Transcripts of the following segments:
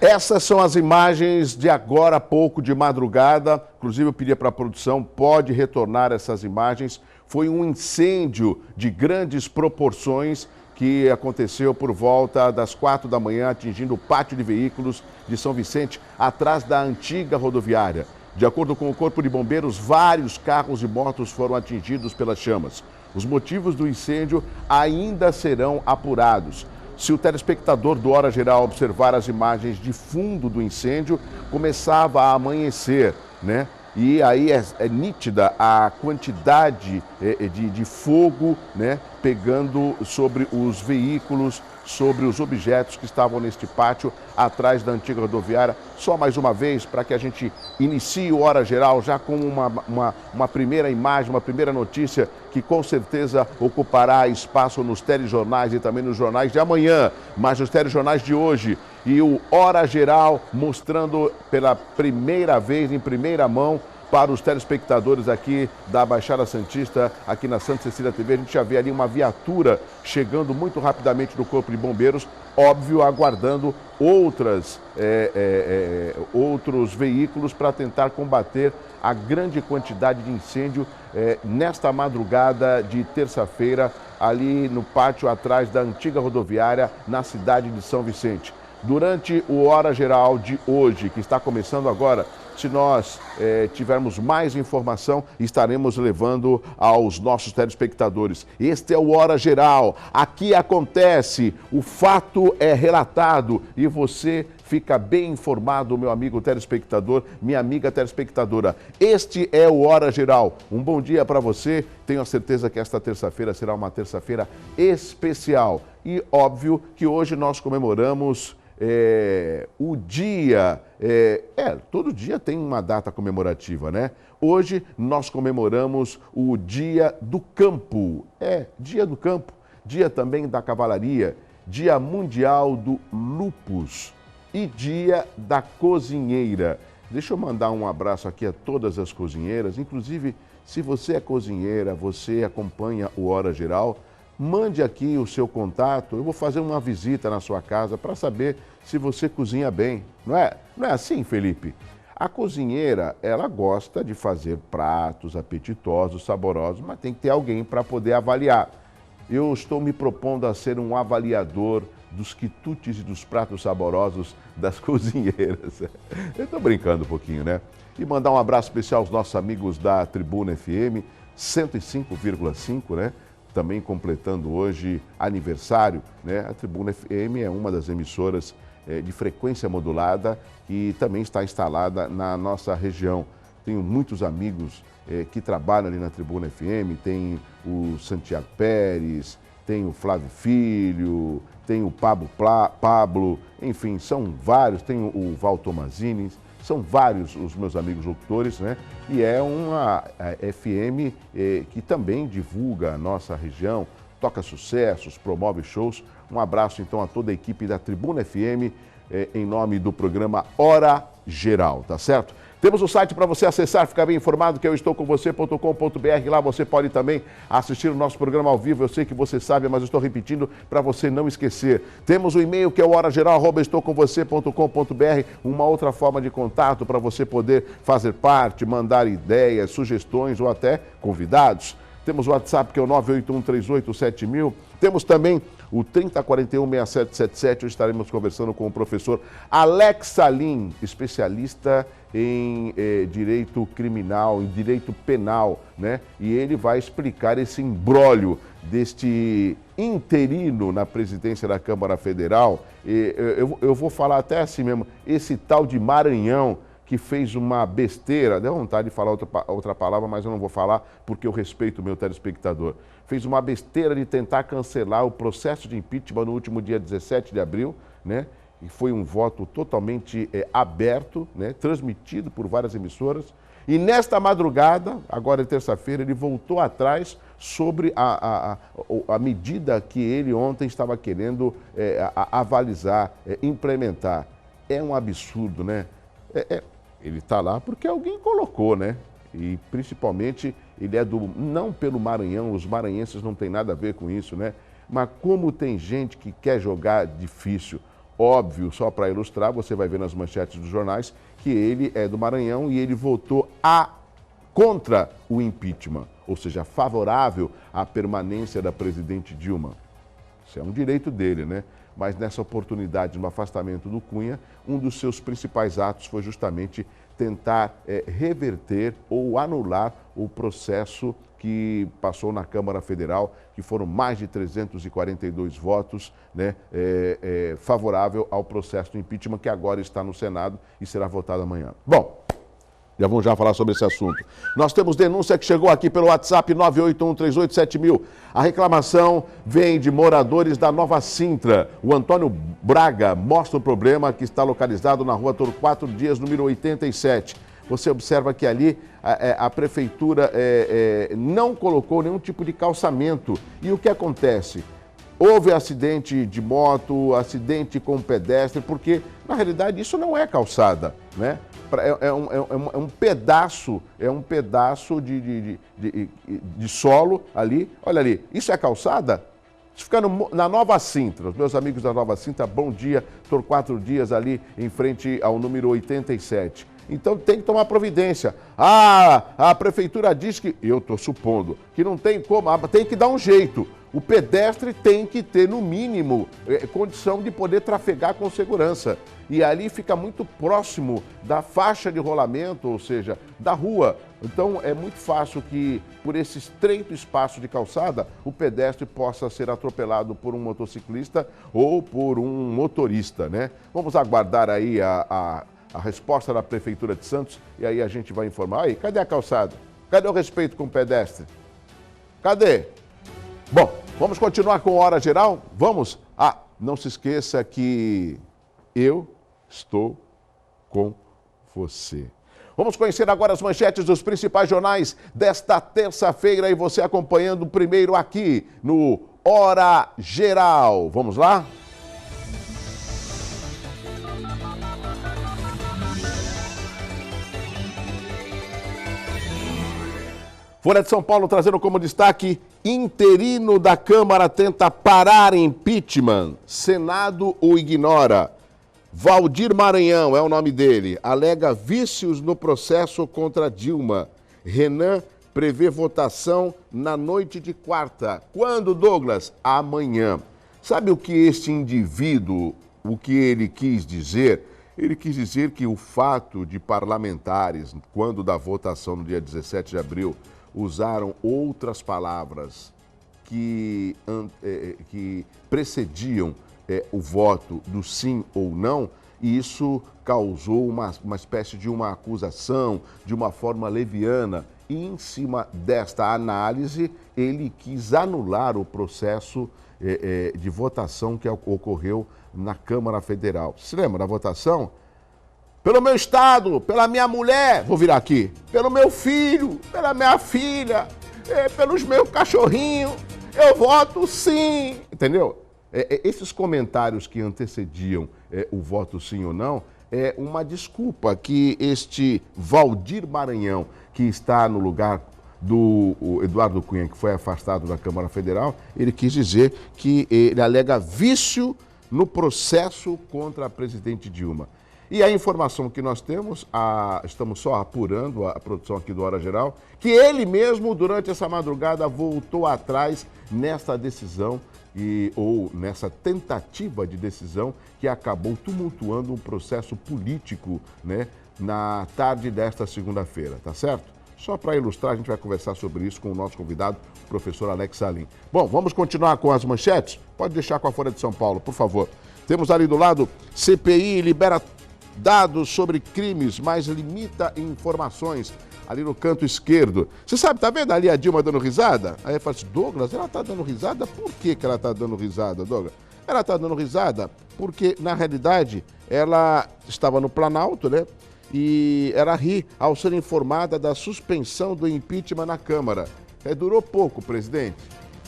Essas são as imagens de agora há pouco, de madrugada. Inclusive, eu pedi para a produção, pode retornar essas imagens. Foi um incêndio de grandes proporções que aconteceu por volta das 4 da manhã, atingindo o pátio de veículos de São Vicente, atrás da antiga rodoviária. De acordo com o Corpo de Bombeiros, vários carros e motos foram atingidos pelas chamas. Os motivos do incêndio ainda serão apurados. Se o telespectador do Hora Geral observar as imagens de fundo do incêndio, começava a amanhecer, né? E aí é nítida a quantidade de fogo, né, pegando sobre os veículos, sobre os objetos que estavam neste pátio atrás da antiga rodoviária. Só mais uma vez, para que a gente inicie o Hora Geral já com uma primeira imagem, uma primeira notícia que com certeza ocupará espaço nos telejornais e também nos jornais de amanhã, mas nos telejornais de hoje. E o Hora Geral mostrando pela primeira vez, em primeira mão, para os telespectadores aqui da Baixada Santista, aqui na Santa Cecília TV. A gente já vê ali uma viatura chegando muito rapidamente do Corpo de Bombeiros, óbvio, aguardando outros veículos para tentar combater a grande quantidade de incêndio nesta madrugada de terça-feira, ali no pátio atrás da antiga rodoviária, na cidade de São Vicente. Durante o Hora Geral de hoje, que está começando agora, se nós tivermos mais informação, estaremos levando aos nossos telespectadores. Este é o Hora Geral. Aqui acontece, o fato é relatado e você fica bem informado, meu amigo telespectador, minha amiga telespectadora. Este é o Hora Geral. Um bom dia para você. Tenho a certeza que esta terça-feira será uma terça-feira especial. E óbvio que hoje nós comemoramos o dia, todo dia tem uma data comemorativa, né? Hoje nós comemoramos o Dia do Campo, Dia do Campo, Dia também da Cavalaria, Dia Mundial do Lúpus e Dia da Cozinheira. Deixa eu mandar um abraço aqui a todas as cozinheiras, inclusive se você é cozinheira, você acompanha o Hora Geral, mande aqui o seu contato, eu vou fazer uma visita na sua casa para saber se você cozinha bem. Não é assim, Felipe? A cozinheira, ela gosta de fazer pratos apetitosos, saborosos, mas tem que ter alguém para poder avaliar. Eu estou me propondo a ser um avaliador dos quitutes e dos pratos saborosos das cozinheiras. Eu estou brincando um pouquinho, né? E mandar um abraço especial aos nossos amigos da Tribuna FM 105,5, né? Também completando hoje aniversário, né? A Tribuna FM é uma das emissoras de frequência modulada e também está instalada na nossa região. Tenho muitos amigos que trabalham ali na Tribuna FM, tem o Santiago Pérez, tem o Flávio Filho, tem o Pablo, enfim, são vários, tem o Val Tomazini, são vários os meus amigos locutores, né? E é uma FM que também divulga a nossa região, toca sucessos, promove shows. Um abraço, então, a toda a equipe da Tribuna FM, em nome do programa Hora Geral, tá certo? Temos o site para você acessar, ficar bem informado, que é o estoucomvocê.com.br. Lá você pode também assistir o nosso programa ao vivo. Eu sei que você sabe, mas eu estou repetindo para você não esquecer. Temos o e-mail, que é o horageral@estoucomvocê.com.br. Uma outra forma de contato para você poder fazer parte, mandar ideias, sugestões ou até convidados. Temos o WhatsApp, que é o 981387000. Temos também o 3041-6777. Hoje estaremos conversando com o professor Alex Salim, especialista em direito criminal, em direito penal, né? E ele vai explicar esse imbróglio deste interino na presidência da Câmara Federal. Eu vou falar até assim mesmo, esse tal de Maranhão, que fez uma besteira, deu vontade de falar outra palavra, mas eu não vou falar porque eu respeito o meu telespectador. Fez uma besteira de tentar cancelar o processo de impeachment no último dia 17 de abril, né? E foi um voto totalmente aberto, né? Transmitido por várias emissoras. E nesta madrugada, agora é terça-feira, ele voltou atrás sobre a medida que ele ontem estava querendo avalizar, implementar. É um absurdo, né? Ele está lá porque alguém colocou, né? E principalmente ele é não pelo Maranhão, os maranhenses não têm nada a ver com isso, né? Mas como tem gente que quer jogar difícil. Óbvio, só para ilustrar, você vai ver nas manchetes dos jornais que ele é do Maranhão e ele votou contra o impeachment, ou seja, favorável à permanência da presidente Dilma. Isso é um direito dele, né? Mas nessa oportunidade, no afastamento do Cunha, um dos seus principais atos foi justamente tentar reverter ou anular o processo que passou na Câmara Federal, que foram mais de 342 votos, né, favorável ao processo do impeachment, que agora está no Senado e será votado amanhã. Bom, já vamos falar sobre esse assunto. Nós temos denúncia que chegou aqui pelo WhatsApp 981387000. A reclamação vem de moradores da Nova Sintra. O Antônio Braga mostra o problema que está localizado na rua Torquato Dias, número 87. Você observa que ali a prefeitura não colocou nenhum tipo de calçamento. E o que acontece? Houve acidente de moto, acidente com pedestre, porque na realidade isso não é calçada, né? É um pedaço de solo ali. Olha ali, isso é calçada? Isso fica na Nova Sintra. Os meus amigos da Nova Sintra, bom dia. Torquato Dias ali em frente ao número 87. Então tem que tomar providência. A prefeitura diz que, eu estou supondo, que não tem como, tem que dar um jeito. O pedestre tem que ter, no mínimo, condição de poder trafegar com segurança. E ali fica muito próximo da faixa de rolamento, ou seja, da rua. Então é muito fácil que, por esse estreito espaço de calçada, o pedestre possa ser atropelado por um motociclista ou por um motorista, né? Vamos aguardar aí a resposta da Prefeitura de Santos e aí a gente vai informar. Aí, cadê a calçada? Cadê o respeito com o pedestre? Cadê? Bom, vamos continuar com Hora Geral? Vamos? Não se esqueça que eu estou com você. Vamos conhecer agora as manchetes dos principais jornais desta terça-feira e você acompanhando primeiro aqui no Hora Geral. Vamos lá? Folha de São Paulo trazendo como destaque: interino da Câmara tenta parar impeachment. Senado o ignora. Valdir Maranhão é o nome dele. Alega vícios no processo contra Dilma. Renan prevê votação na noite de quarta. Quando, Douglas? Amanhã. Sabe o que este indivíduo, o que ele quis dizer? Ele quis dizer que o fato de parlamentares, quando da votação no dia 17 de abril, usaram outras palavras que precediam o voto do sim ou não, e isso causou uma espécie de uma acusação, de uma forma leviana. E em cima desta análise, ele quis anular o processo de votação que ocorreu na Câmara Federal. Se lembra da votação? Pelo meu estado, pela minha mulher, vou virar aqui, pelo meu filho, pela minha filha, pelos meus cachorrinhos, eu voto sim, entendeu? Esses comentários que antecediam o voto sim ou não, é uma desculpa que este Valdir Maranhão, que está no lugar do Eduardo Cunha, que foi afastado da Câmara Federal, ele quis dizer que ele alega vício no processo contra a presidente Dilma. E a informação que nós temos, estamos só apurando a produção aqui do Hora Geral, que ele mesmo, durante essa madrugada, voltou atrás nessa decisão ou nessa tentativa de decisão que acabou tumultuando um processo político, né, na tarde desta segunda-feira, tá certo? Só para ilustrar, a gente vai conversar sobre isso com o nosso convidado, o professor Alex Salim. Bom, vamos continuar com as manchetes? Pode deixar com a Folha de São Paulo, por favor. Temos ali do lado, CPI libera dados sobre crimes, mas limita informações. Ali no canto esquerdo. Você sabe, tá vendo ali a Dilma dando risada? Aí fala assim, Douglas, ela tá dando risada? Por que ela tá dando risada, Douglas? Ela tá dando risada porque, na realidade, ela estava no Planalto, né? E ela ri ao ser informada da suspensão do impeachment na Câmara. Durou pouco, presidente.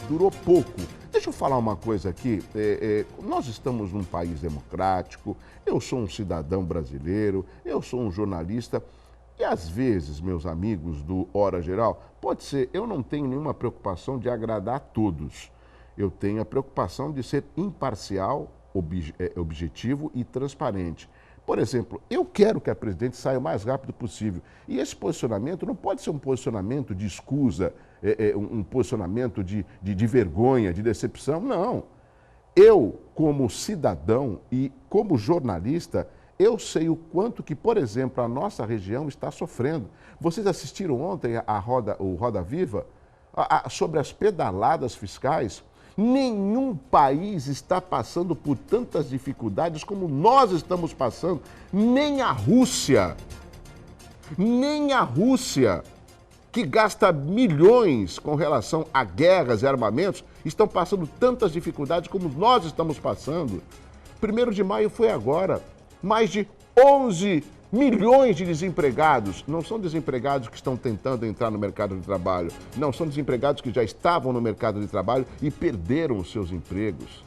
Durou pouco. Deixa eu falar uma coisa aqui. Nós estamos num país democrático, eu sou um cidadão brasileiro, eu sou um jornalista. E às vezes, meus amigos do Hora Geral, pode ser, eu não tenho nenhuma preocupação de agradar a todos. Eu tenho a preocupação de ser imparcial, objetivo e transparente. Por exemplo, eu quero que a presidente saia o mais rápido possível. E esse posicionamento não pode ser um posicionamento de escusa, um posicionamento de vergonha, de decepção. Não. Eu, como cidadão e como jornalista, eu sei o quanto que, por exemplo, a nossa região está sofrendo. Vocês assistiram ontem o Roda Viva sobre as pedaladas fiscais? Nenhum país está passando por tantas dificuldades como nós estamos passando. Nem a Rússia, que gasta milhões com relação a guerras e armamentos, estão passando tantas dificuldades como nós estamos passando. 1º de maio foi agora. Mais de 11 milhões de desempregados. Não são desempregados que estão tentando entrar no mercado de trabalho. Não, são desempregados que já estavam no mercado de trabalho e perderam os seus empregos.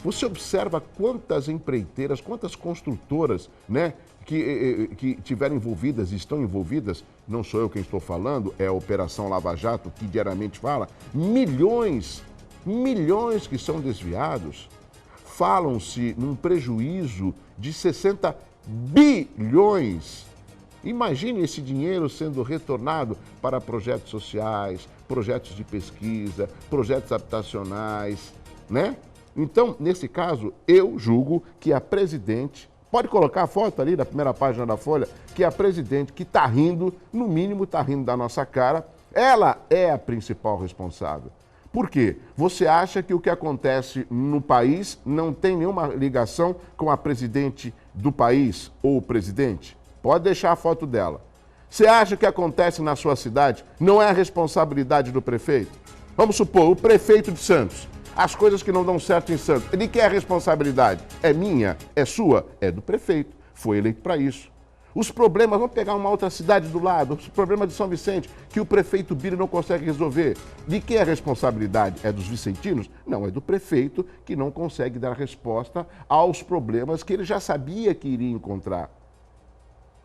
Você observa quantas empreiteiras, quantas construtoras, né, que tiveram envolvidas e estão envolvidas, não sou eu quem estou falando, é a Operação Lava Jato, que diariamente fala, milhões que são desviados. Falam-se num prejuízo de 60 bilhões. Imagine esse dinheiro sendo retornado para projetos sociais, projetos de pesquisa, projetos habitacionais, né? Então, nesse caso, eu julgo que a presidente, pode colocar a foto ali na primeira página da Folha, que a presidente que está rindo, no mínimo está rindo da nossa cara, ela é a principal responsável. Por quê? Você acha que o que acontece no país não tem nenhuma ligação com a presidente do país ou o presidente? Pode deixar a foto dela. Você acha que o que acontece na sua cidade não é a responsabilidade do prefeito? Vamos supor, o prefeito de Santos. As coisas que não dão certo em Santos. De quem é a responsabilidade? É minha? É sua? É do prefeito. Foi eleito para isso. Os problemas, vamos pegar uma outra cidade do lado, os problemas de São Vicente, que o prefeito Bira não consegue resolver. De quem é a responsabilidade? É dos vicentinos? Não, é do prefeito que não consegue dar resposta aos problemas que ele já sabia que iria encontrar.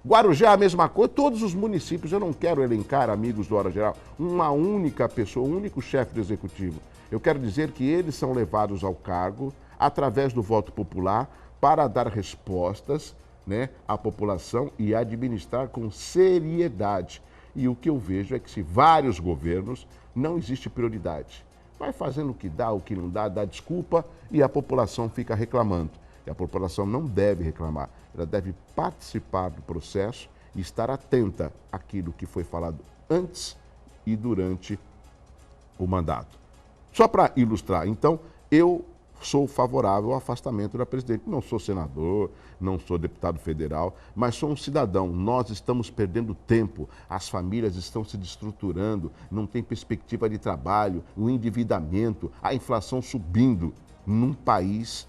Guarujá, a mesma coisa, todos os municípios, eu não quero elencar, amigos do Hora Geral, uma única pessoa, um único chefe do executivo. Eu quero dizer que eles são levados ao cargo, através do voto popular, para dar respostas, né, à população e administrar com seriedade. E o que eu vejo é que se vários governos não existe prioridade. Vai fazendo o que dá, o que não dá, dá desculpa e a população fica reclamando. E a população não deve reclamar, ela deve participar do processo e estar atenta àquilo que foi falado antes e durante o mandato. Só para ilustrar, então, eu sou favorável ao afastamento da presidente. Não sou senador, não sou deputado federal, mas sou um cidadão. Nós estamos perdendo tempo, as famílias estão se destruturando, não tem perspectiva de trabalho, o endividamento, a inflação subindo num país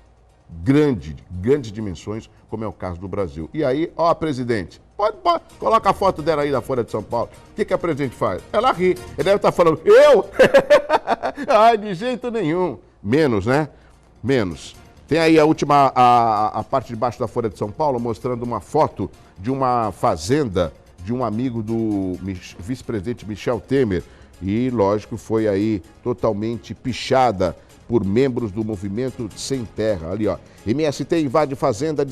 grande, de grandes dimensões, como é o caso do Brasil. E aí, ó, a presidente, pode, coloca a foto dela aí da Folha de São Paulo. O que a presidente faz? Ela ri. Ele deve estar falando, eu? Ai, de jeito nenhum. Menos, né? Menos. Tem aí a última, a parte de baixo da Folha de São Paulo, mostrando uma foto de uma fazenda de um amigo do vice-presidente Michel Temer. E, lógico, foi aí totalmente pichada por membros do movimento Sem Terra. Ali, ó. MST invade fazenda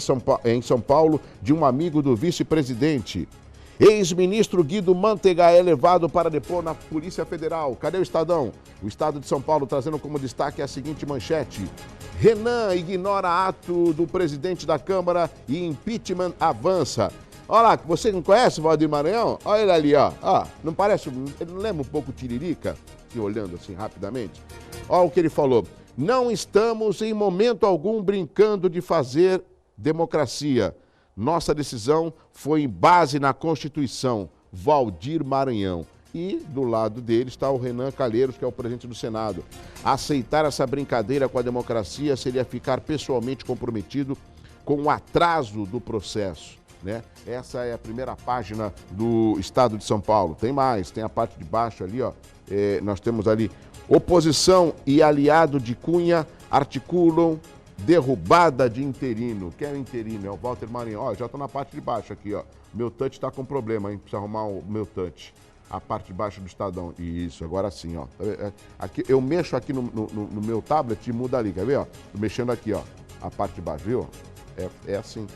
em São Paulo de um amigo do vice-presidente. Ex-ministro Guido Mantega é levado para depor na Polícia Federal. Cadê o Estadão? O Estado de São Paulo trazendo como destaque a seguinte manchete. Renan ignora ato do presidente da Câmara e impeachment avança. Olha lá, você não conhece o Valdir Maranhão? Olha ele ali, ó. Não parece, ele não lembra um pouco o Tiririca? Aqui olhando assim rapidamente. Olha o que ele falou. Não estamos em momento algum brincando de fazer democracia. Nossa decisão foi em base na Constituição. Valdir Maranhão. E do lado dele está o Renan Calheiros, que é o presidente do Senado. Aceitar essa brincadeira com a democracia seria ficar pessoalmente comprometido com o atraso do processo. Né? Essa é a primeira página do Estado de São Paulo. Tem mais, tem a parte de baixo ali, ó. Nós temos ali, oposição e aliado de Cunha articulam derrubada de interino. Quem é o interino? É o Walter Maranhão. Ó, já estou na parte de baixo aqui, ó. Meu touch está com problema, hein? Precisa arrumar o meu touch. A parte de baixo do Estadão. Isso, agora sim, ó. Aqui, eu mexo aqui no meu tablet e muda ali, quer ver, ó? Tô mexendo aqui, ó. a parte de baixo, viu? É assim.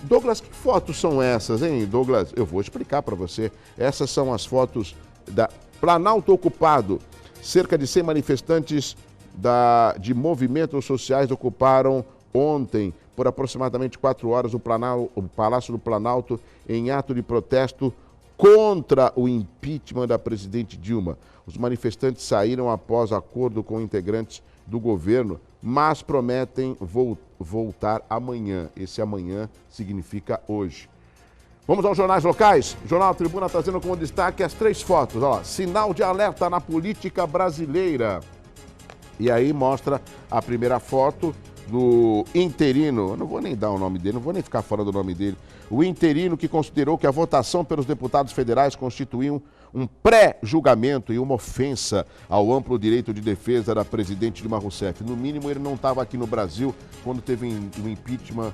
Douglas, que fotos são essas, hein, Douglas? Eu vou explicar para você. Essas são as fotos da Planalto ocupado. Cerca de 100 manifestantes de movimentos sociais ocuparam ontem, por aproximadamente 4 horas, o Palácio do Planalto, em ato de protesto contra o impeachment da presidente Dilma. Os manifestantes saíram após acordo com integrantes do governo, mas prometem voltar amanhã. Esse amanhã significa hoje. Vamos aos jornais locais. O Jornal Tribuna trazendo como destaque as 3 fotos. Ó, sinal de alerta na política brasileira. E aí mostra a primeira foto do interino, eu não vou nem dar o nome dele, não vou nem ficar fora do nome dele, o interino que considerou que a votação pelos deputados federais constituía um pré-julgamento e uma ofensa ao amplo direito de defesa da presidente Dilma Rousseff. No mínimo, ele não estava aqui no Brasil quando teve o impeachment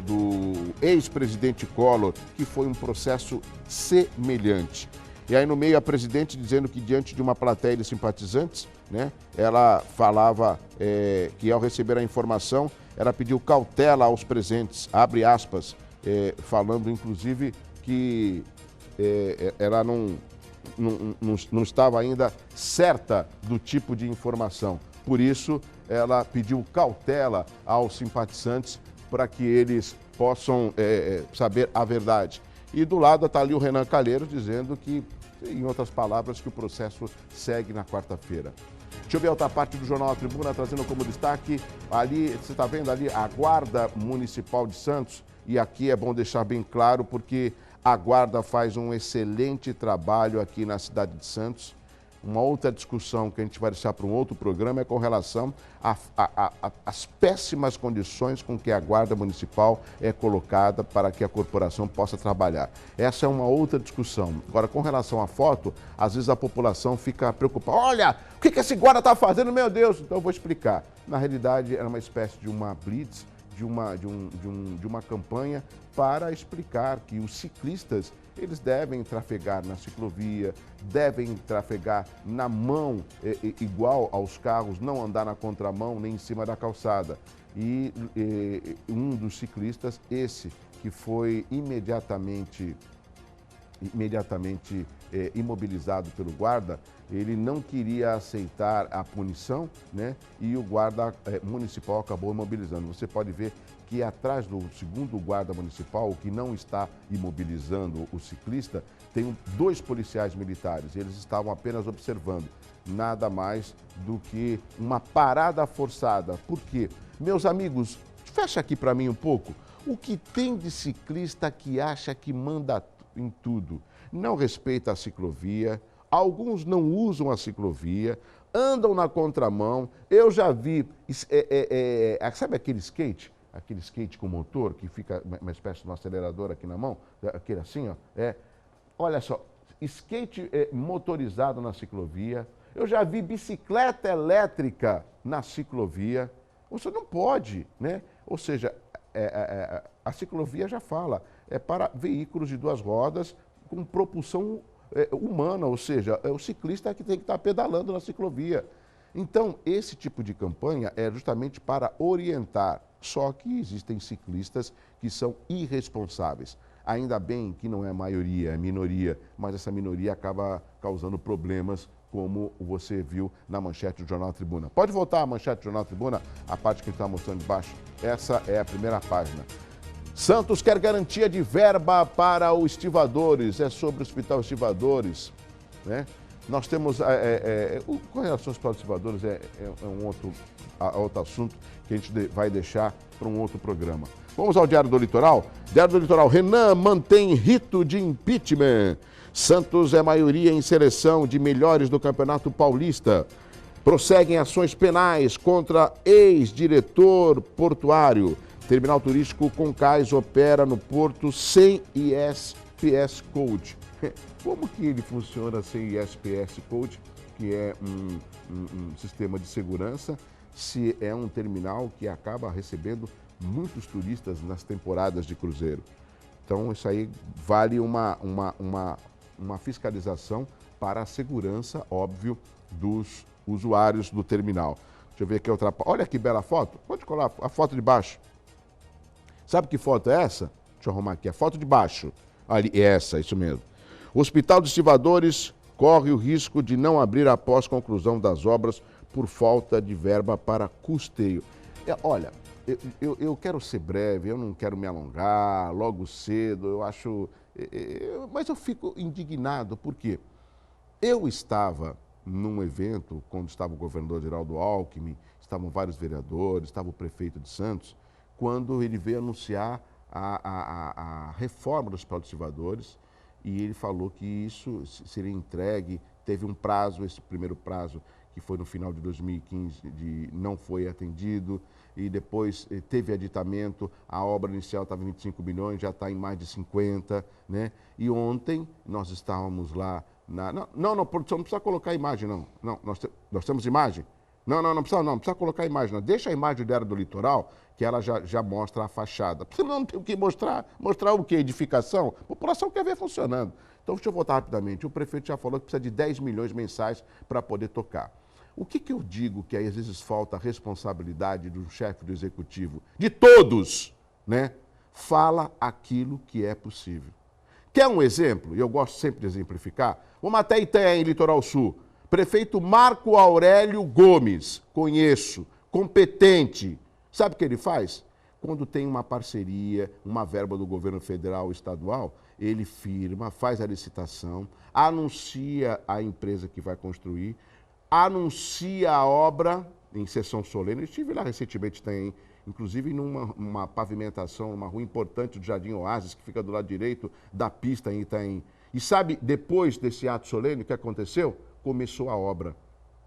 do ex-presidente Collor, que foi um processo semelhante. E aí no meio a presidente dizendo que diante de uma plateia de simpatizantes, né, ela falava que ao receber a informação, ela pediu cautela aos presentes, abre aspas, falando inclusive que ela não estava ainda certa do tipo de informação. Por isso, ela pediu cautela aos simpatizantes para que eles possam saber a verdade. E do lado está ali o Renan Calheiros dizendo que, em outras palavras, que o processo segue na quarta-feira. Deixa eu ver a outra parte do Jornal A Tribuna, trazendo como destaque, ali, você está vendo ali, a Guarda Municipal de Santos, e aqui é bom deixar bem claro, porque a Guarda faz um excelente trabalho aqui na cidade de Santos. Uma outra discussão que a gente vai deixar para um outro programa é com relação às péssimas condições com que a Guarda Municipal é colocada para que a corporação possa trabalhar. Essa é uma outra discussão. Agora, com relação à foto, às vezes a população fica preocupada. Olha, o que esse guarda está fazendo, meu Deus? Então eu vou explicar. Na realidade, era uma espécie de uma blitz, de uma campanha para explicar que os ciclistas, eles devem trafegar na ciclovia, devem trafegar na mão igual aos carros, não andar na contramão nem em cima da calçada. E um dos ciclistas, esse que foi imediatamente imobilizado pelo guarda, ele não queria aceitar a punição, né? E o guarda municipal acabou imobilizando. Você pode ver que atrás do segundo guarda municipal, que não está imobilizando o ciclista, tem 2 policiais militares. Eles estavam apenas observando, nada mais do que uma parada forçada. Por quê? Meus amigos, fecha aqui para mim um pouco. O que tem de ciclista que acha que manda em tudo? Não respeita a ciclovia, alguns não usam a ciclovia, andam na contramão. Eu já vi, sabe aquele skate? Aquele skate com motor, que fica uma espécie de um acelerador aqui na mão, aquele assim, ó. Olha só, skate motorizado na ciclovia. Eu já vi bicicleta elétrica na ciclovia. Você não pode, né? Ou seja, a ciclovia já fala, é para veículos de 2 rodas com propulsão humana, ou seja, é o ciclista que tem que estar pedalando na ciclovia. Então, esse tipo de campanha é justamente para orientar. Só que existem ciclistas que são irresponsáveis. Ainda bem que não é maioria, é minoria, mas essa minoria acaba causando problemas, como você viu na manchete do Jornal Tribuna. Pode voltar a manchete do Jornal Tribuna, a parte que está mostrando embaixo. Essa é a primeira página. Santos quer garantia de verba para os estivadores. É sobre o Hospital Estivadores, né? Nós temos, com relação aos estivadores, um outro assunto que a gente vai deixar para um outro programa. Vamos ao Diário do Litoral? Diário do Litoral, Renan mantém rito de impeachment. Santos é maioria em seleção de melhores do Campeonato Paulista. Prosseguem ações penais contra ex-diretor portuário. Terminal turístico Concais opera no porto sem ISPS Code. Como que ele funciona sem ISPS Code, que é um sistema de segurança, se é um terminal que acaba recebendo muitos turistas nas temporadas de cruzeiro? Então, isso aí vale uma fiscalização para a segurança, óbvio, dos usuários do terminal. Deixa eu ver aqui outra. Olha que bela foto. Pode colar a foto de baixo. Sabe que foto é essa? Deixa eu arrumar aqui. A foto de baixo. Ali, essa, isso mesmo. O Hospital de Estivadores corre o risco de não abrir após conclusão das obras por falta de verba para custeio. Olha, eu quero ser breve, eu não quero me alongar, logo cedo, eu acho... mas eu fico indignado, porque eu estava num evento, quando estava o governador Geraldo Alckmin, estavam vários vereadores, estava o prefeito de Santos, quando ele veio anunciar a reforma dos Hospital de Estivadores, e ele falou que isso seria entregue, teve um prazo, esse primeiro prazo, que foi no final de 2015, não foi atendido, e depois teve aditamento, a obra inicial estava em 25 milhões, já está em mais de 50, né? E ontem nós estávamos lá, não, produção, não precisa colocar imagem, não, nós temos imagem? Não precisa colocar imagem, não. Deixa a imagem da área do litoral, que ela já mostra a fachada. Porque não tem o que mostrar. Mostrar o quê? Edificação? A população quer ver funcionando. Então, deixa eu voltar rapidamente. O prefeito já falou que precisa de 10 milhões mensais para poder tocar. O que eu digo que aí às vezes falta a responsabilidade do chefe do executivo, de todos, né? Fala aquilo que é possível. Quer um exemplo? E eu gosto sempre de exemplificar. Vamos até Itanhaém, em Litoral Sul. Prefeito Marco Aurélio Gomes, conheço, competente. Sabe o que ele faz? Quando tem uma parceria, uma verba do governo federal ou estadual, ele firma, faz a licitação, anuncia a empresa que vai construir, anuncia a obra em sessão solene. Eu estive lá recentemente também, inclusive numa pavimentação, uma rua importante do Jardim Oásis, que fica do lado direito da pista em Itaém. E sabe, depois desse ato solene, o que aconteceu? Começou a obra.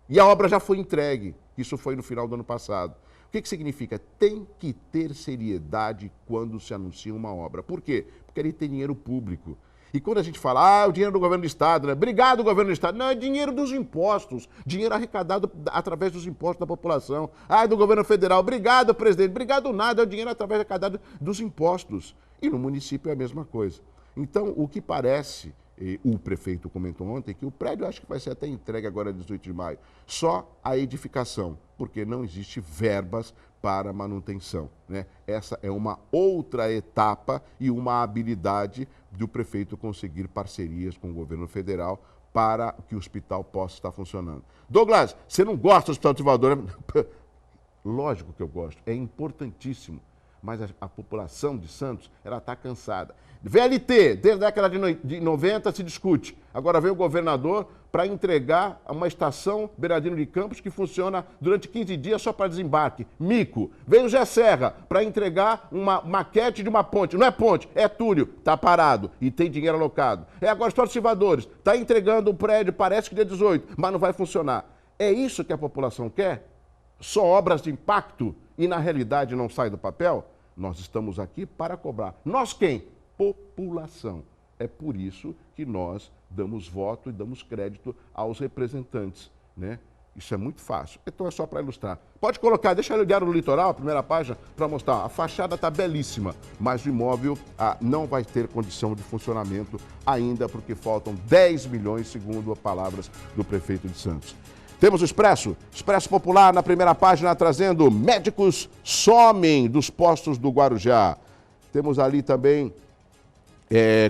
E a obra já foi entregue. Isso foi no final do ano passado. O que significa? Tem que ter seriedade quando se anuncia uma obra. Por quê? Porque ele tem dinheiro público. E quando a gente fala, o dinheiro do governo do Estado, né? Obrigado, governo do Estado. Não, é dinheiro dos impostos. Dinheiro arrecadado através dos impostos da população. Do governo federal. Obrigado, presidente. Obrigado nada. É o dinheiro através arrecadado dos impostos. E no município é a mesma coisa. Então, o que parece... o prefeito comentou ontem que o prédio acho que vai ser até entregue agora 18 de maio. Só a edificação, porque não existe verbas para manutenção, né? Essa é uma outra etapa e uma habilidade do prefeito conseguir parcerias com o governo federal para que o hospital possa estar funcionando. Douglas, você não gosta do Hospital de Estivadores? Lógico que eu gosto, é importantíssimo. Mas a população de Santos, ela está cansada. VLT, desde a década de 90 se discute. Agora vem o governador para entregar uma estação Beiradinho de Campos que funciona durante 15 dias só para desembarque. Mico. Vem o Gé Serra para entregar uma maquete de uma ponte. Não é ponte, é túnel. Está parado e tem dinheiro alocado. Agora os Estivadores. Está entregando um prédio, parece que dia 18, mas não vai funcionar. É isso que a população quer? Só obras de impacto e na realidade não sai do papel? Nós estamos aqui para cobrar. Nós quem? População. É por isso que nós damos voto e damos crédito aos representantes, né? Isso é muito fácil. Então é só para ilustrar. Pode colocar, deixa eu olhar no litoral, a primeira página, para mostrar. A fachada está belíssima, mas o imóvel não vai ter condição de funcionamento ainda, porque faltam 10 milhões, segundo as palavras do prefeito de Santos. Temos o Expresso Popular na primeira página, trazendo médicos somem dos postos do Guarujá. Temos ali também,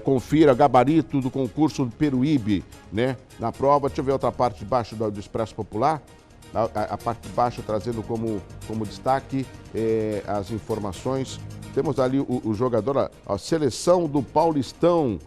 confira, gabarito do concurso do Peruíbe, né? Na prova, deixa eu ver a outra parte de baixo do Expresso Popular. A parte de baixo trazendo como destaque as informações. Temos ali o jogador, a seleção do Paulistão.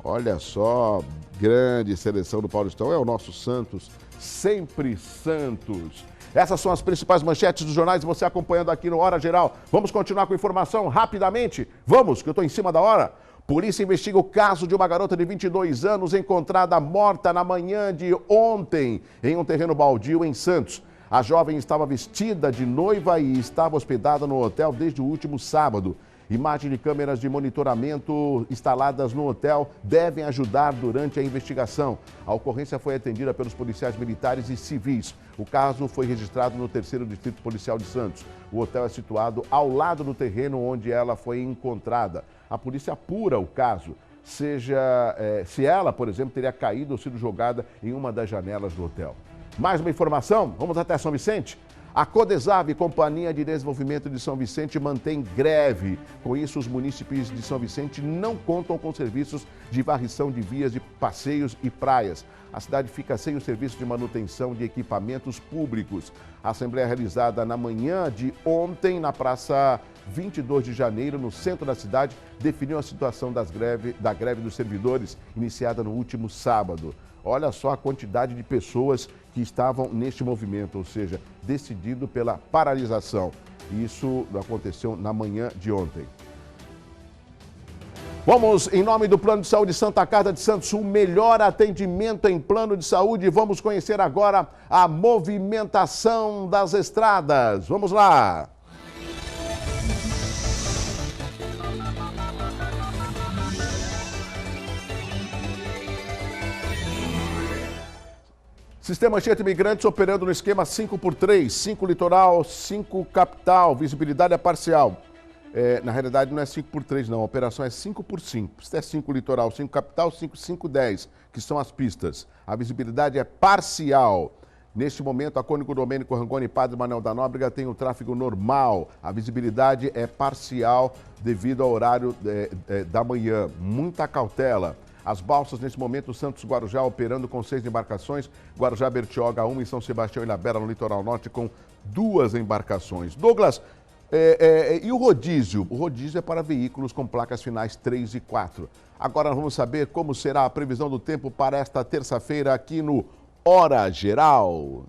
Olha só, grande seleção do Paulistão, é o nosso Santos. Sempre Santos. Essas são as principais manchetes dos jornais, você acompanhando aqui no Hora Geral. Vamos continuar com informação rapidamente? Vamos, que eu estou em cima da hora. Polícia investiga o caso de uma garota de 22 anos encontrada morta na manhã de ontem em um terreno baldio em Santos. A jovem estava vestida de noiva e estava hospedada no hotel desde o último sábado. Imagens de câmeras de monitoramento instaladas no hotel devem ajudar durante a investigação. A ocorrência foi atendida pelos policiais militares e civis. O caso foi registrado no 3º Distrito Policial de Santos. O hotel é situado ao lado do terreno onde ela foi encontrada. A polícia apura o caso, se ela, por exemplo, teria caído ou sido jogada em uma das janelas do hotel. Mais uma informação, vamos até São Vicente. A Codesave, Companhia de Desenvolvimento de São Vicente, mantém greve. Com isso, os munícipes de São Vicente não contam com serviços de varrição de vias de passeios e praias. A cidade fica sem o serviço de manutenção de equipamentos públicos. A assembleia realizada na manhã de ontem na Praça 22 de janeiro, no centro da cidade, definiu a situação da greve dos servidores, iniciada no último sábado. Olha só a quantidade de pessoas que estavam neste movimento, ou seja, decidido pela paralisação. Isso aconteceu na manhã de ontem. Vamos, em nome do Plano de Saúde Santa Casa de Santos, o melhor atendimento em plano de saúde. Vamos conhecer agora a movimentação das estradas. Vamos lá! Sistema Anchieta Imigrantes operando no esquema 5x3, 5 litoral, 5 capital, visibilidade é parcial. Na realidade não é 5x3 não, a operação é 5x5. Se é 5 litoral, 5 capital, 5x10, que são as pistas. A visibilidade é parcial. Neste momento, a Cônigo Domênico Rangoni e Padre Manuel da Nóbrega tem o tráfego normal. A visibilidade é parcial devido ao horário da manhã. Muita cautela. As balsas, nesse momento, Santos Guarujá operando com 6 embarcações, Guarujá Bertioga 1 e São Sebastião e Ilhabela no litoral norte com 2 embarcações. Douglas, e o rodízio? O rodízio é para veículos com placas finais 3 e 4. Agora vamos saber como será a previsão do tempo para esta terça-feira aqui no Hora Geral.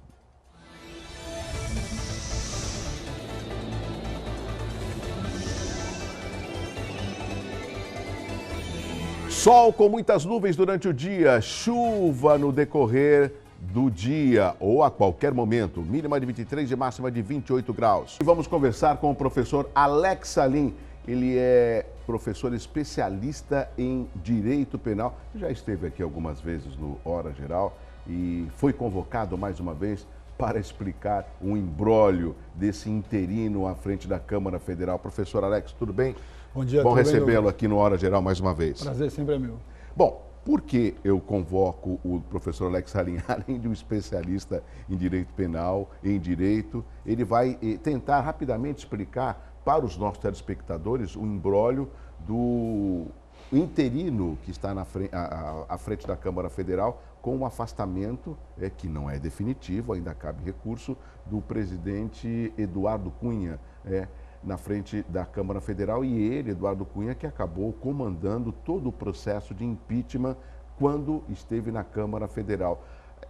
Sol com muitas nuvens durante o dia, chuva no decorrer do dia ou a qualquer momento. Mínima de 23 e máxima de 28 graus. E vamos conversar com o professor Alex Salim. Ele é professor especialista em Direito Penal. Já esteve aqui algumas vezes no Hora Geral e foi convocado mais uma vez para explicar o imbróglio desse interino à frente da Câmara Federal. Professor Alex, tudo bem? Bom dia, bom recebê-lo aqui no Hora Geral mais uma vez. Prazer sempre é meu. Bom, por que eu convoco o professor Alex Salim? Além de um especialista em direito penal, em direito, ele vai tentar rapidamente explicar para os nossos telespectadores o imbróglio do interino que está à frente da Câmara Federal com o afastamento, que não é definitivo, ainda cabe recurso, do presidente Eduardo Cunha, na frente da Câmara Federal, e ele, Eduardo Cunha, que acabou comandando todo o processo de impeachment quando esteve na Câmara Federal.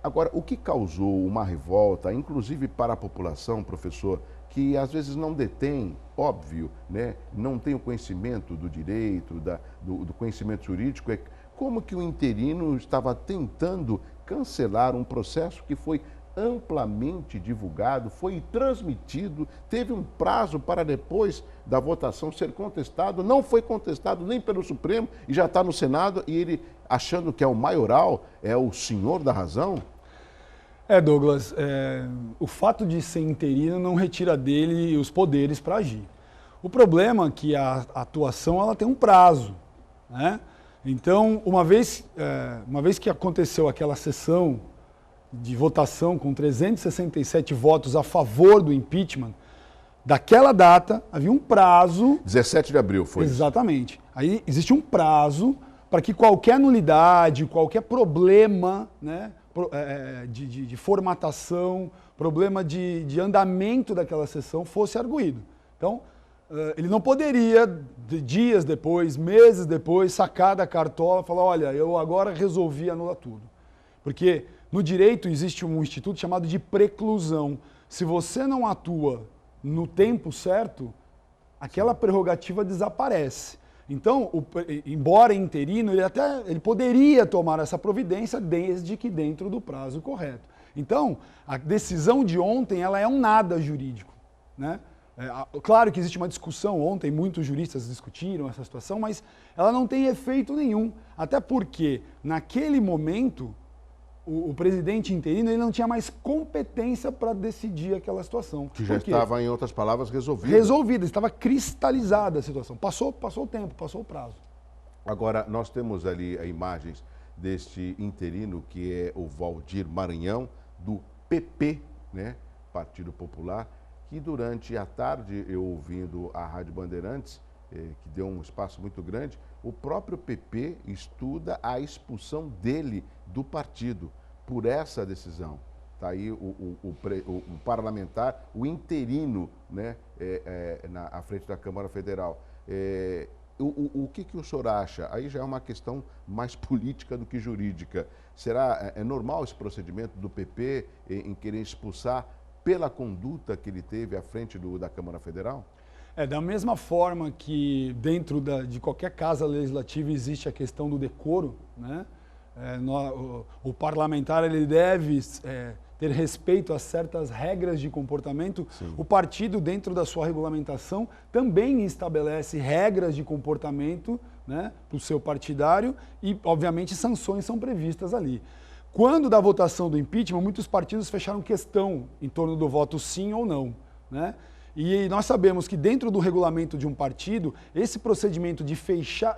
Agora, o que causou uma revolta, inclusive para a população, professor, que às vezes não detém, óbvio, né, não tem o conhecimento do direito, do conhecimento jurídico, é como que o interino estava tentando cancelar um processo que foi amplamente divulgado, foi transmitido, teve um prazo para depois da votação ser contestado, não foi contestado nem pelo Supremo e já está no Senado, e ele achando que é o maioral, é o senhor da razão? Douglas, o fato de ser interino não retira dele os poderes para agir. O problema é que a atuação ela tem um prazo, né? Então, uma vez que aconteceu aquela sessão de votação com 367 votos a favor do impeachment, daquela data havia um prazo... 17 de abril foi. Exatamente. Aí existe um prazo para que qualquer nulidade, qualquer problema, né, de formatação, problema de andamento daquela sessão fosse arguído. Então, ele não poderia, dias depois, meses depois, sacar da cartola e falar, olha, eu agora resolvi anular tudo. Porque no direito existe um instituto chamado de preclusão. Se você não atua no tempo certo, aquela prerrogativa desaparece. Então, embora interino, ele poderia tomar essa providência desde que dentro do prazo correto. Então, a decisão de ontem ela é um nada jurídico, né? Claro que existe uma discussão, ontem muitos juristas discutiram essa situação, mas ela não tem efeito nenhum. Até porque, naquele momento, o presidente interino ele não tinha mais competência para decidir aquela situação. Que já estava, em outras palavras, resolvida. Resolvida, estava cristalizada a situação. Passou o tempo, passou o prazo. Agora, nós temos ali imagens deste interino, que é o Valdir Maranhão, do PP, né? Partido Popular, que durante a tarde, eu ouvindo a Rádio Bandeirantes, que deu um espaço muito grande, o próprio PP estuda a expulsão dele do partido por essa decisão. Está aí o parlamentar, o interino, né, à frente da Câmara Federal. O que o senhor acha? Aí já é uma questão mais política do que jurídica. Será normal esse procedimento do PP em querer expulsar pela conduta que ele teve à frente da Câmara Federal? Da mesma forma que dentro de qualquer casa legislativa existe a questão do decoro, né? O parlamentar ele deve ter respeito a certas regras de comportamento. Sim. O partido, dentro da sua regulamentação, também estabelece regras de comportamento, né, para o seu partidário e, obviamente, sanções são previstas ali. Quando da votação do impeachment, muitos partidos fecharam questão em torno do voto sim ou não, né? E nós sabemos que dentro do regulamento de um partido, esse procedimento de fechar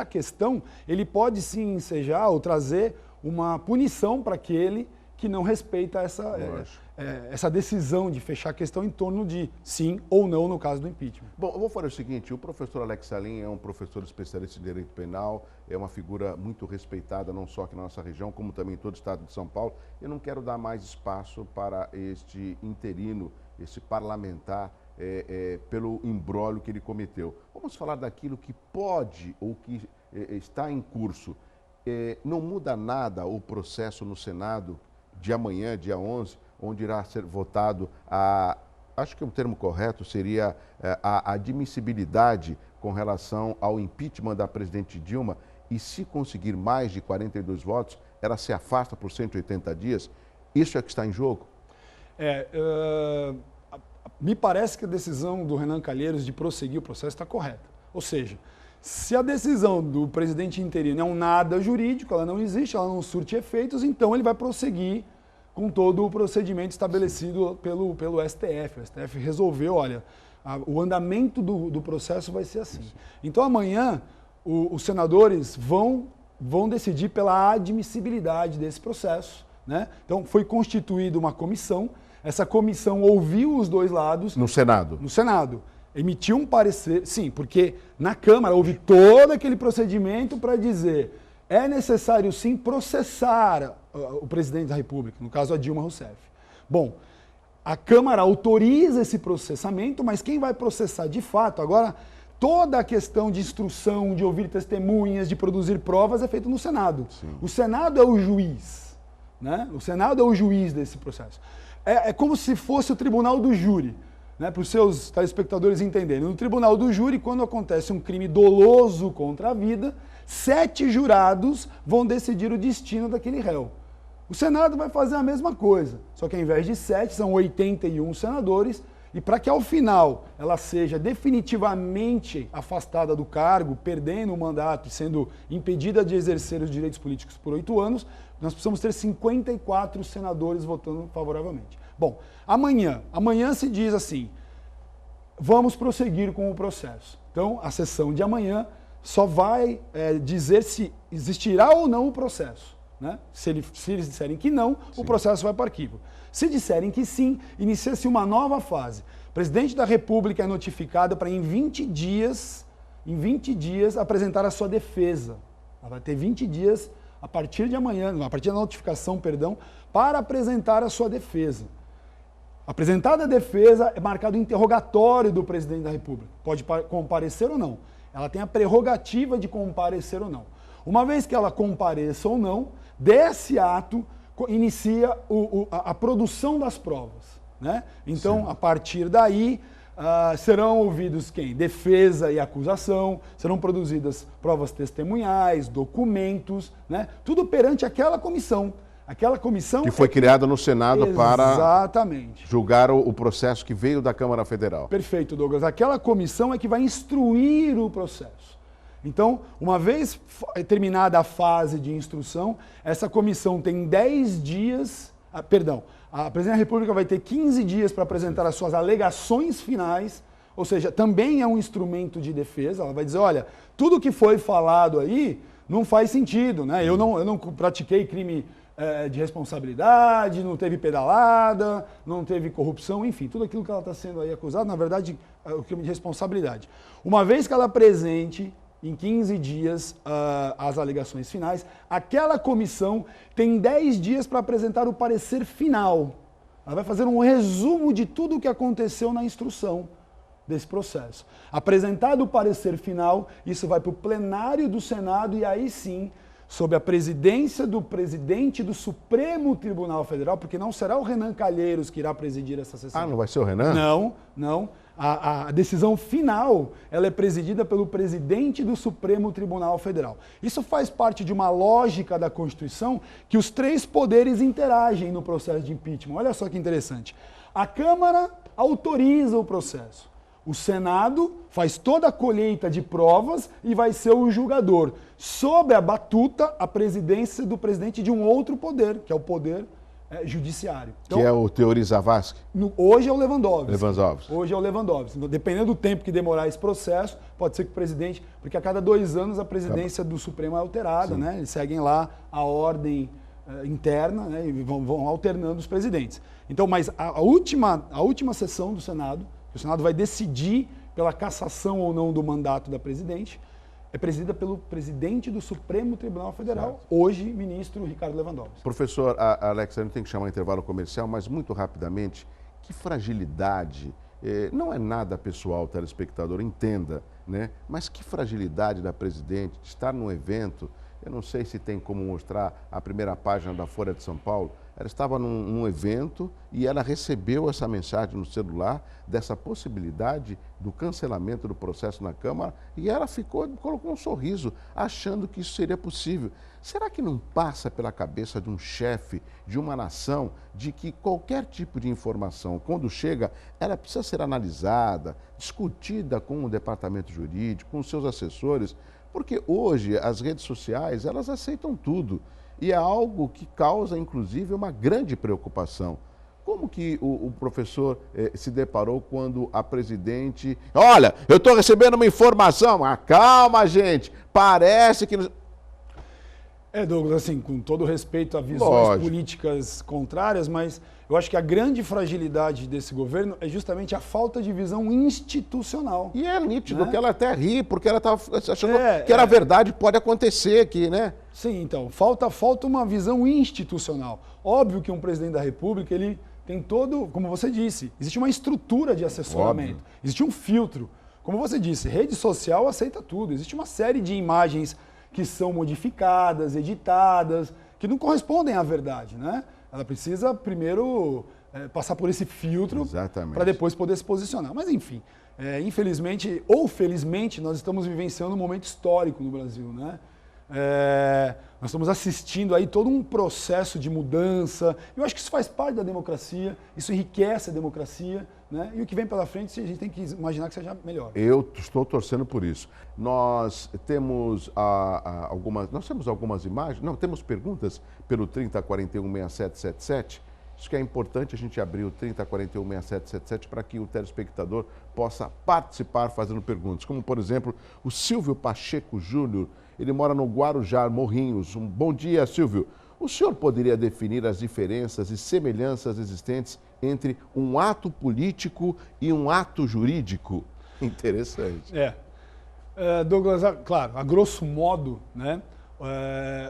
a questão, ele pode sim ensejar ou trazer uma punição para aquele que não respeita essa decisão de fechar a questão em torno de sim ou não no caso do impeachment. Bom, eu vou falar o seguinte, o professor Alex Salim é um professor especialista em direito penal, é uma figura muito respeitada não só aqui na nossa região, como também em todo o estado de São Paulo. Eu não quero dar mais espaço para este interino, esse parlamentar, pelo imbróglio que ele cometeu. Vamos falar daquilo que pode ou que está em curso. Não muda nada o processo no Senado de amanhã, dia 11, onde irá ser votado acho que o termo correto seria a admissibilidade com relação ao impeachment da presidente Dilma, e se conseguir mais de 42 votos, ela se afasta por 180 dias. Isso é que está em jogo? Me parece que a decisão do Renan Calheiros de prosseguir o processo está correta. Ou seja, se a decisão do presidente interino é um nada jurídico, ela não existe, ela não surte efeitos, então ele vai prosseguir com todo o procedimento estabelecido pelo STF. O STF resolveu, olha, o andamento do processo vai ser assim. Então amanhã os senadores vão decidir pela admissibilidade desse processo, né? Então foi constituída uma comissão. Essa comissão ouviu os dois lados. No Senado? No Senado. Emitiu um parecer, sim, porque na Câmara houve todo aquele procedimento para dizer é necessário sim processar o presidente da República, no caso a Dilma Rousseff. Bom, a Câmara autoriza esse processamento, mas quem vai processar de fato agora, toda a questão de instrução, de ouvir testemunhas, de produzir provas é feito no Senado. Sim. O Senado é o juiz, né? O Senado é o juiz desse processo. É como se fosse o tribunal do júri, né, para os seus telespectadores entenderem. No tribunal do júri, quando acontece um crime doloso contra a vida, 7 jurados vão decidir o destino daquele réu. O Senado vai fazer a mesma coisa, só que ao invés de 7, são 81 senadores, e para que ao final ela seja definitivamente afastada do cargo, perdendo o mandato e sendo impedida de exercer os direitos políticos por 8 anos, nós precisamos ter 54 senadores votando favoravelmente. Bom, amanhã se diz assim, vamos prosseguir com o processo. Então, a sessão de amanhã só vai dizer se existirá ou não o processo, né? Se eles disserem que não, sim, o processo vai para o arquivo. Se disserem que sim, inicia-se uma nova fase. O presidente da República é notificado para em 20 dias apresentar a sua defesa. Ela vai ter 20 dias a partir de amanhã, a partir da notificação, perdão, para apresentar a sua defesa. Apresentada a defesa, é marcado o interrogatório do presidente da República. Pode comparecer ou não. Ela tem a prerrogativa de comparecer ou não. Uma vez que ela compareça ou não, desse ato inicia a produção das provas, né? Então, sim, a partir daí, serão ouvidos quem? Defesa e acusação, serão produzidas provas testemunhais, documentos, né? Tudo perante aquela comissão. Aquela comissão... Que foi criada no Senado para exatamente julgar o processo que veio da Câmara Federal. Perfeito, Douglas. Aquela comissão é que vai instruir o processo. Então, uma vez terminada a fase de instrução, essa comissão tem 10 dias... a Presidente da República vai ter 15 dias para apresentar as suas alegações finais, ou seja, também é um instrumento de defesa. Ela vai dizer, olha, tudo que foi falado aí não faz sentido, né? Eu não pratiquei crime de responsabilidade, não teve pedalada, não teve corrupção, enfim, tudo aquilo que ela está sendo aí acusada, na verdade, é o crime de responsabilidade. Uma vez que ela apresente em 15 dias as alegações finais, aquela comissão tem 10 dias para apresentar o parecer final. Ela vai fazer um resumo de tudo o que aconteceu na instrução desse processo. Apresentado o parecer final, isso vai para o plenário do Senado e aí sim, sob a presidência do presidente do Supremo Tribunal Federal, porque não será o Renan Calheiros que irá presidir essa sessão. Ah, não vai ser o Renan? Não, não. A decisão final, ela é presidida pelo presidente do Supremo Tribunal Federal. Isso faz parte de uma lógica da Constituição que os 3 poderes interagem no processo de impeachment. Olha só que interessante. A Câmara autoriza o processo. O Senado faz toda a colheita de provas e vai ser o julgador. Sob a batuta, a presidência do presidente de um outro poder, que é o poder judiciário. Então, que é o Teori Zavascki? Hoje é o Lewandowski. Lewandowski. Hoje é o Lewandowski. Dependendo do tempo que demorar esse processo, pode ser que o presidente... Porque a cada 2 anos a presidência do Supremo é alterada, né? Eles seguem lá a ordem interna, né? E vão alternando os presidentes. Então, mas a última sessão do Senado, que o Senado vai decidir pela cassação ou não do mandato da presidente, é presidida pelo presidente do Supremo Tribunal Federal, certo. Hoje, ministro Ricardo Lewandowski. Professor Alex, a gente tem que chamar intervalo comercial, mas muito rapidamente, que fragilidade, não é nada pessoal, telespectador, entenda, né? Mas que fragilidade da presidente de estar num evento, eu não sei se tem como mostrar a primeira página da Folha de São Paulo, ela estava num evento e ela recebeu essa mensagem no celular dessa possibilidade do cancelamento do processo na Câmara e ela colocou um sorriso, achando que isso seria possível. Será que não passa pela cabeça de um chefe de uma nação de que qualquer tipo de informação, quando chega, ela precisa ser analisada, discutida com o departamento jurídico, com os seus assessores, porque hoje as redes sociais, elas aceitam tudo. E é algo que causa, inclusive, uma grande preocupação. Como que o professor se deparou quando a presidente... Olha, eu estou recebendo uma informação. Ah, calma, gente. Parece que... Douglas, assim, com todo respeito a visões políticas contrárias, mas eu acho que a grande fragilidade desse governo é justamente a falta de visão institucional. E é nítido, né? Que ela até ri, porque ela estava achando que era verdade, pode acontecer aqui, né? Sim, então, falta uma visão institucional. Óbvio que um presidente da República, ele tem todo, como você disse, existe uma estrutura de assessoramento, existe um filtro. Como você disse, rede social aceita tudo, existe uma série de imagens que são modificadas, editadas, que não correspondem à verdade, né? Ela precisa primeiro passar por esse filtro para depois poder se posicionar. Mas enfim, infelizmente ou felizmente, nós estamos vivenciando um momento histórico no Brasil, né? Nós estamos assistindo aí todo um processo de mudança. Eu acho que isso faz parte da democracia, isso enriquece a democracia, né? E o que vem pela frente a gente tem que imaginar que seja melhor. Eu estou torcendo por isso. Nós temos algumas imagens, não, temos perguntas pelo 30416777. Acho que é importante a gente abrir o 30416777 para que o telespectador possa participar fazendo perguntas. Como, por exemplo, o Silvio Pacheco Júnior, ele mora no Guarujá, Morrinhos. Um bom dia, Silvio. O senhor poderia definir as diferenças e semelhanças existentes entre um ato político e um ato jurídico? Interessante. Douglas, claro, a grosso modo, né,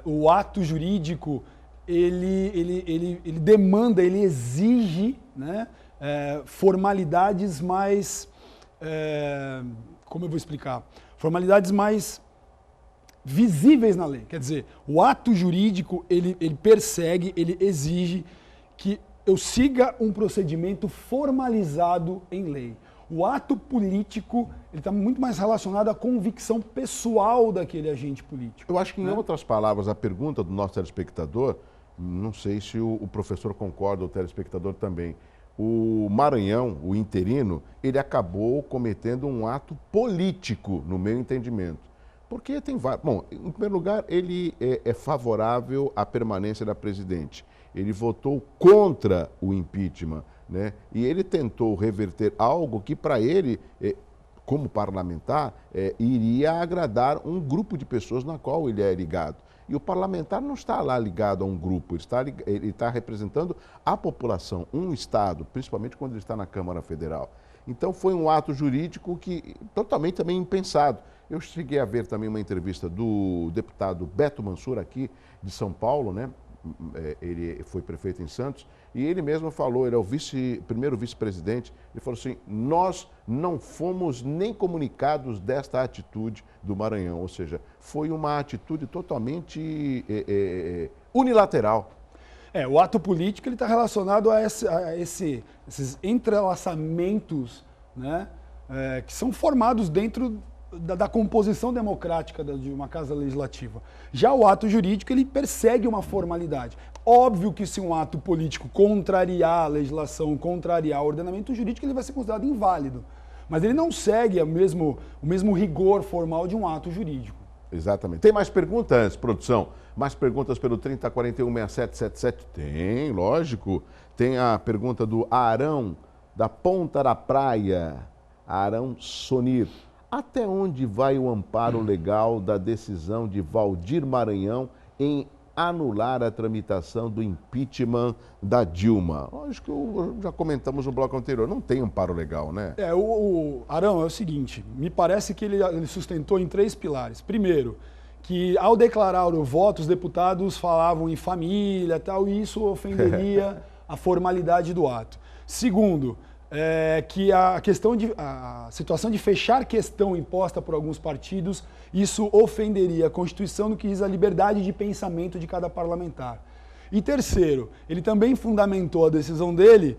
o ato jurídico, ele demanda, ele exige, né, formalidades mais, como eu vou explicar? Formalidades mais visíveis na lei. Quer dizer, o ato jurídico, ele persegue, ele exige que eu siga um procedimento formalizado em lei. O ato político, ele está muito mais relacionado à convicção pessoal daquele agente político. Eu acho que, em outras palavras, a pergunta do nosso telespectador, não sei se o professor concorda, o telespectador também, o Maranhão, o interino, ele acabou cometendo um ato político, no meu entendimento. Porque tem vários... Bom, em primeiro lugar, ele é favorável à permanência da presidente. Ele votou contra o impeachment, né? E ele tentou reverter algo que, para ele, como parlamentar, iria agradar um grupo de pessoas na qual ele é ligado. E o parlamentar não está lá ligado a um grupo, ele está representando a população, um Estado, principalmente quando ele está na Câmara Federal. Então foi um ato jurídico que totalmente também impensado. Eu cheguei a ver também uma entrevista do deputado Beto Mansur aqui de São Paulo, né? Ele foi prefeito em Santos, e ele mesmo falou, ele é o primeiro vice-presidente, ele falou assim, nós não fomos nem comunicados desta atitude do Maranhão, ou seja, foi uma atitude totalmente unilateral. O ato político está relacionado a esses entrelaçamentos, né, que são formados dentro da composição democrática de uma casa legislativa. Já o ato jurídico, ele persegue uma formalidade. Óbvio que se um ato político contrariar a legislação, contrariar o ordenamento jurídico, ele vai ser considerado inválido. Mas ele não segue o mesmo rigor formal de um ato jurídico. Exatamente. Tem mais perguntas, produção? Mais perguntas pelo 3041-6777? Tem, lógico. Tem a pergunta do Arão, da Ponta da Praia. Arão Sonir. Até onde vai o amparo legal da decisão de Valdir Maranhão em anular a tramitação do impeachment da Dilma? Acho que já comentamos no bloco anterior, não tem amparo legal, né? O Arão, é o seguinte, me parece que ele sustentou em 3 pilares. Primeiro, que ao declarar o voto, os deputados falavam em família tal, e isso ofenderia a formalidade do ato. Segundo, que a situação de fechar questão imposta por alguns partidos, isso ofenderia a Constituição no que diz a liberdade de pensamento de cada parlamentar. E terceiro, ele também fundamentou a decisão dele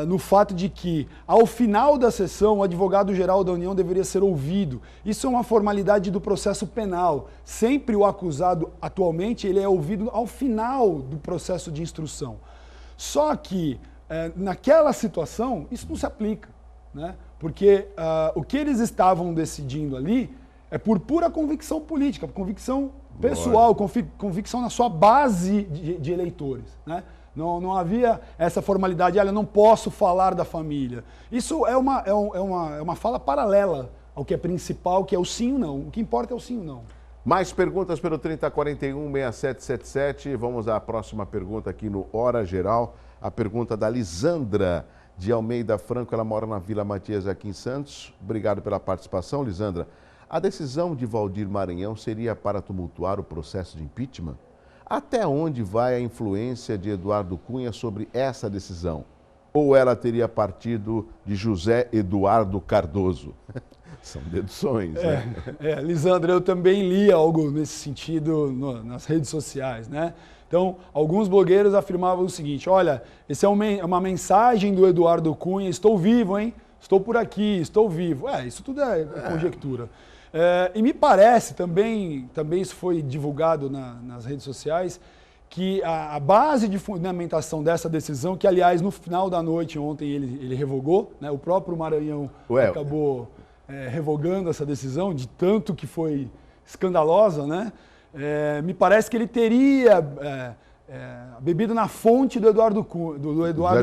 no fato de que, ao final da sessão, o advogado-geral da União deveria ser ouvido. Isso é uma formalidade do processo penal. Sempre o acusado, atualmente, ele é ouvido ao final do processo de instrução. Só que, naquela situação, isso não se aplica, né? Porque o que eles estavam decidindo ali é por pura convicção política, convicção pessoal, convicção na sua base de eleitores, né? Não havia essa formalidade, eu não posso falar da família. Isso é uma fala paralela ao que é principal, que é o sim ou não. O que importa é o sim ou não. Mais perguntas pelo 3041-6777. Vamos à próxima pergunta aqui no Hora Geral. A pergunta da Lisandra de Almeida Franco, ela mora na Vila Matias aqui em Santos. Obrigado pela participação, Lisandra. A decisão de Valdir Maranhão seria para tumultuar o processo de impeachment? Até onde vai a influência de Eduardo Cunha sobre essa decisão? Ou ela teria partido de José Eduardo Cardoso? São deduções, né? Lisandra, eu também li algo nesse sentido nas redes sociais, né? Então, alguns blogueiros afirmavam o seguinte, olha, essa é uma mensagem do Eduardo Cunha, estou vivo, hein? Estou por aqui, estou vivo. Isso tudo é conjectura. E me parece, também isso foi divulgado nas redes sociais, que a base de fundamentação dessa decisão, que aliás no final da noite ontem ele revogou, né? O próprio Maranhão acabou revogando essa decisão, de tanto que foi escandalosa, né? Me parece que ele teria bebido na fonte do Eduardo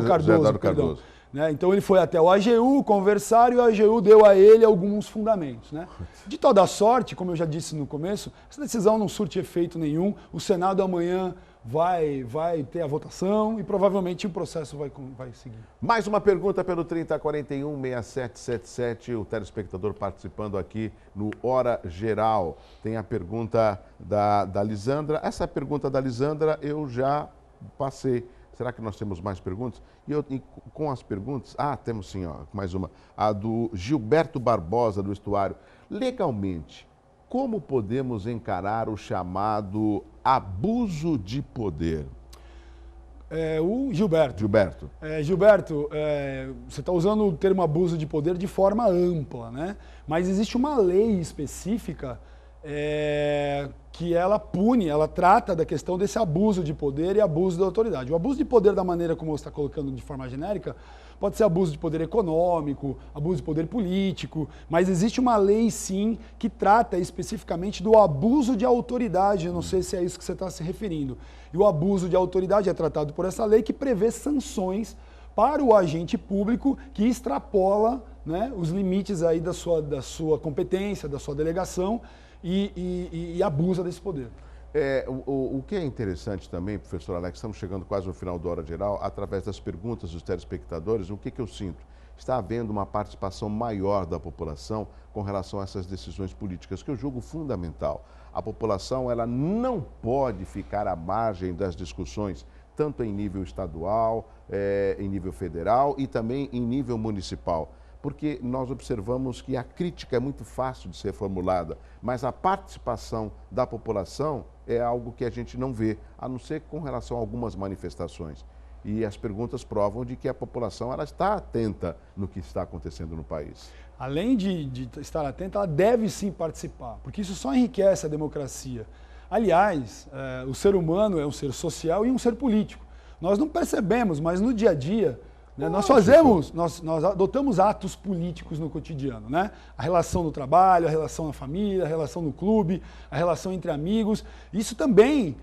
Cardoso. Né? Então ele foi até o AGU conversar e o AGU deu a ele alguns fundamentos. Né? De toda sorte, como eu já disse no começo, essa decisão não surte efeito nenhum. O Senado amanhã vai ter a votação e provavelmente o processo vai seguir. Mais uma pergunta pelo 3041-6777, o telespectador participando aqui no Hora Geral. Tem a pergunta da Lisandra. Essa pergunta da Lisandra eu já passei. Será que nós temos mais perguntas? E com as perguntas... temos sim, mais uma. A do Gilberto Barbosa, do Estuário. Legalmente, como podemos encarar o chamado abuso de poder? O Gilberto. Gilberto, você está usando o termo abuso de poder de forma ampla, né? Mas existe uma lei específica que ela trata da questão desse abuso de poder e abuso da autoridade. O abuso de poder, da maneira como você está colocando de forma genérica, pode ser abuso de poder econômico, abuso de poder político, mas existe uma lei, sim, que trata especificamente do abuso de autoridade. Eu não sei se é isso que você está se referindo. E o abuso de autoridade é tratado por essa lei que prevê sanções para o agente público que extrapola, né, os limites aí da sua competência, da sua delegação, e abusa desse poder. O que é interessante também, professor Alex, estamos chegando quase no final da hora geral, através das perguntas dos telespectadores, o que eu sinto? Está havendo uma participação maior da população com relação a essas decisões políticas, que eu julgo fundamental. A população ela não pode ficar à margem das discussões, tanto em nível estadual, em nível federal e também em nível municipal. Porque nós observamos que a crítica é muito fácil de ser formulada, mas a participação da população é algo que a gente não vê, a não ser com relação a algumas manifestações. E as perguntas provam de que a população ela está atenta no que está acontecendo no país. Além de estar atenta, ela deve sim participar, porque isso só enriquece a democracia. Aliás, o ser humano é um ser social e um ser político. Nós não percebemos, mas no dia a dia, né, nós adotamos atos políticos no cotidiano, né? A relação no trabalho, a relação na família, a relação no clube, a relação entre amigos. Isso também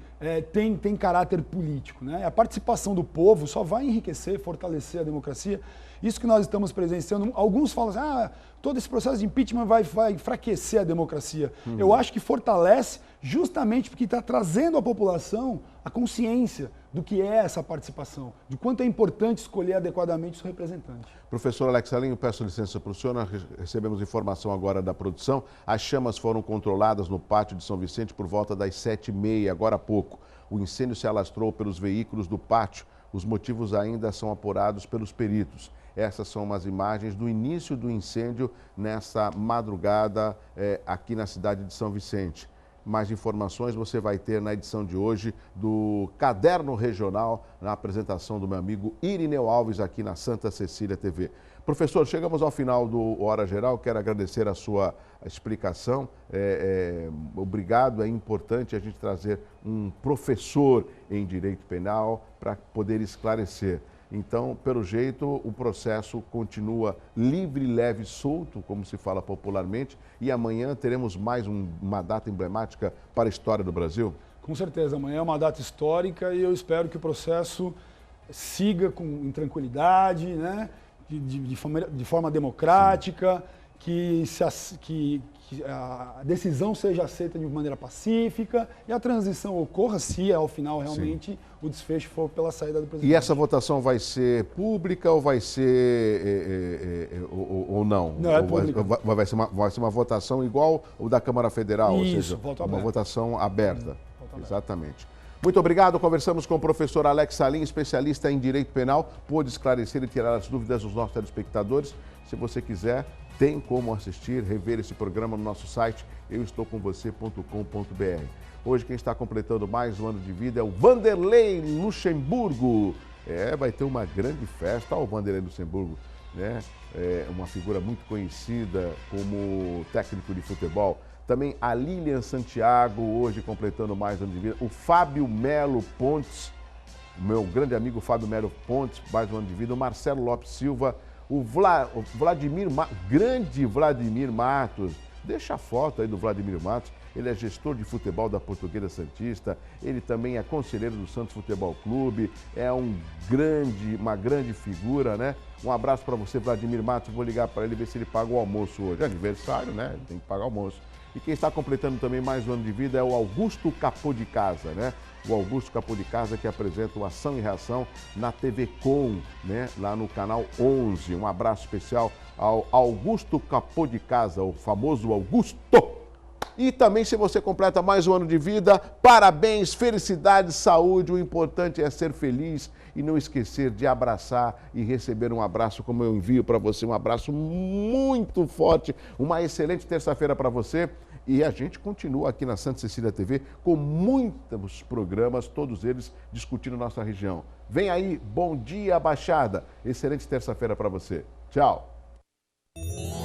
tem caráter político, né? A participação do povo só vai enriquecer, fortalecer a democracia. Isso que nós estamos presenciando, alguns falam assim, todo esse processo de impeachment vai enfraquecer a democracia. Eu acho que fortalece justamente porque está trazendo à população a consciência do que é essa participação, de quanto é importante escolher adequadamente o seu representante. Professor Alex Salim, peço licença para o senhor, nós recebemos informação agora da produção. As chamas foram controladas no pátio de São Vicente por volta das 7h30, agora há pouco. O incêndio se alastrou pelos veículos do pátio. Os motivos ainda são apurados pelos peritos. Essas são umas imagens do início do incêndio nessa madrugada aqui na cidade de São Vicente. Mais informações você vai ter na edição de hoje do Caderno Regional, na apresentação do meu amigo Irineu Alves aqui na Santa Cecília TV. Professor, chegamos ao final do Hora Geral, quero agradecer a sua explicação. Obrigado, é importante a gente trazer um professor em direito penal para poder esclarecer. Então, pelo jeito, o processo continua livre, leve, solto, como se fala popularmente, e amanhã teremos mais uma data emblemática para a história do Brasil? Com certeza, amanhã é uma data histórica e eu espero que o processo siga em tranquilidade, né? de forma democrática, que a decisão seja aceita de maneira pacífica e a transição ocorra se, ao final, realmente o desfecho for pela saída do presidente. E essa votação vai ser pública ou vai ser ou não? Não, é pública. Vai ser uma votação igual o da Câmara Federal, Isso, ou seja, uma votação aberta. Exatamente. Muito obrigado. Conversamos com o professor Alex Salim, especialista em direito penal. Pôde esclarecer e tirar as dúvidas dos nossos telespectadores. Se você quiser, tem como assistir, rever esse programa no nosso site euestoucomvocê.com.br. Hoje quem está completando mais um ano de vida é o Vanderlei Luxemburgo. Vai ter uma grande festa. Olha o Vanderlei Luxemburgo, né? Uma figura muito conhecida como técnico de futebol. Também a Lilian Santiago, hoje completando mais um ano de vida. O Fábio Melo Pontes, meu grande amigo Fábio Melo Pontes, mais um ano de vida. O Marcelo Lopes Silva, o grande Vladimir Matos. Deixa a foto aí do Vladimir Matos. Ele é gestor de futebol da Portuguesa Santista. Ele também é conselheiro do Santos Futebol Clube. É uma grande figura, né? Um abraço para você, Vladimir Matos. Vou ligar para ele ver se ele paga o almoço hoje. É aniversário, né? Ele tem que pagar o almoço. E quem está completando também mais um ano de vida é o Augusto Capô de Casa, né? O Augusto Capô de Casa, que apresenta o Ação e Reação na TV Com, né? Lá no canal 11. Um abraço especial ao Augusto Capô de Casa, o famoso Augusto. E também, se você completa mais um ano de vida, parabéns, felicidade, saúde. O importante é ser feliz e não esquecer de abraçar e receber um abraço como eu envio para você. Um abraço muito forte. Uma excelente terça-feira para você. E a gente continua aqui na Santa Cecília TV com muitos programas, todos eles discutindo nossa região. Vem aí, bom dia, Baixada. Excelente terça-feira para você. Tchau.